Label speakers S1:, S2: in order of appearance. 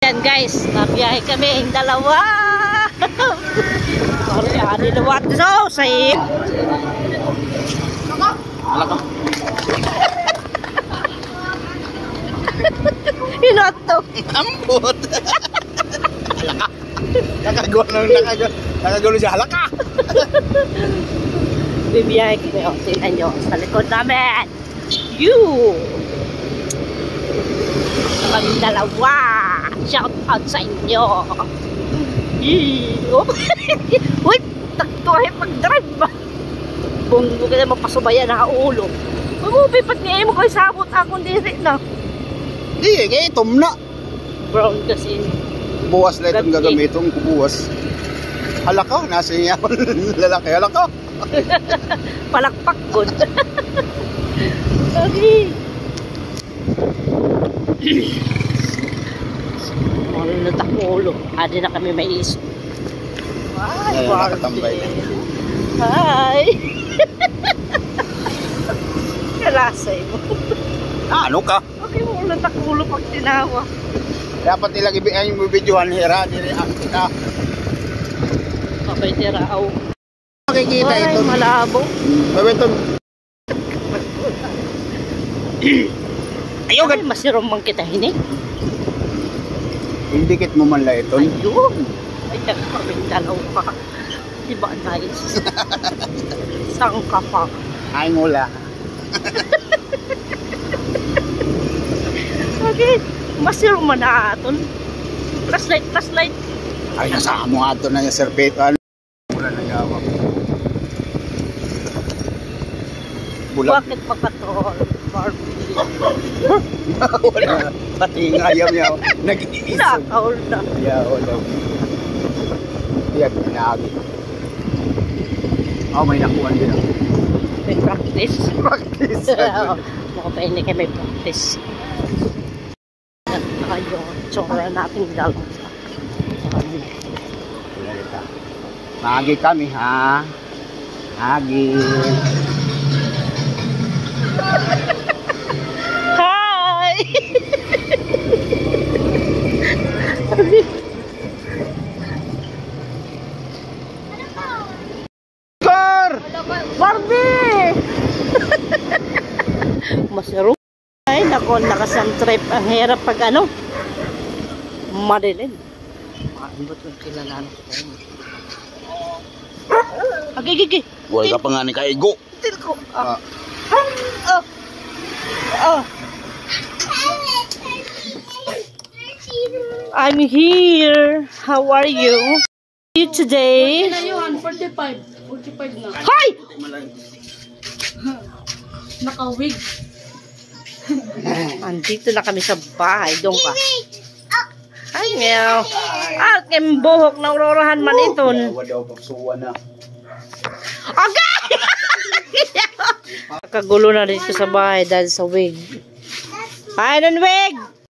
S1: Yan guys, nabiyahe kami yung dalawa. Sorry, ani luwat so say.
S2: Alaka.
S1: Hinoto.
S2: Ambot. Nakagawa siya. Halaka.
S1: Bibiyahe kami. O, tingnan nyo sa likod namin. You! Kaming dalawa. Shout out sa inyo. Uy! Taktuhay pag-drive ba? Kung mo ka na mapasubayan na ulo. Mamupipat niya mo kayo sabot akong diri na.
S2: Di, kaya itom na.
S1: Brown kasi.
S2: Buwas na itong gagamitin, kubuwas. Halaka, nasa niya lalaki. Halaka.
S1: Palakpak good. Okay. Malulutak mo ulo. Adi na kami may isip. Ay,
S2: nakatambay.
S1: Hi! Kalasay mo.
S2: Ano ka?
S1: Okay mo ulutak ulo pag tinawa.
S2: Dapat nilang ibigay yung videohan hira. Kita.
S1: Kapay tiraaw.
S2: Makikita ito.
S1: Ay, malabo.
S2: Babeton. Ayun,
S1: Ay, masirong man kita hini.
S2: indikit mo man lang ito.
S1: Ayun. Ay, kaming dalawa. Diba nice? Sang ka pa.
S2: Ay, ngula.
S1: Okay. Masirong man na aton. Flashlight.
S2: Ay, nasa mo ato na yung serpeto. Wala na gawa. Bulag.
S1: Bakit makatol? Barbie.
S2: Wala. Pati yung ayaw niya. Nag-iisip.
S1: Nakaw na.
S2: Yeah, wala. Yan, inaagi. Oh, may nakuha din ako.
S1: May practice.
S2: Practice.
S1: Mga pa hindi kayo may practice. Naka yung tsura natin dalawa.
S2: Maagi kami, ha? Maagi.
S1: Hi!
S2: Sir!
S1: Barbie! Masarap. Ay, nako, nakasang trip. Ang hirap pag ano? Madilim. Maambot yung kilalaan ko. Agigigi.
S2: Buhay ka pa nga ni Kaigo.
S1: Til ko. I'm here. How are you? You today?
S3: 45 na.
S1: Hi!
S3: Naka-wig.
S1: Andito na kami sa bahay. Doon ka. Ay, meow. Ah, buhok na urorohan man iton.
S2: Wala daw pagsuwa na.
S1: Okay! Nakagulo na dito sa bahay dahil sa wig. Hi, non wig!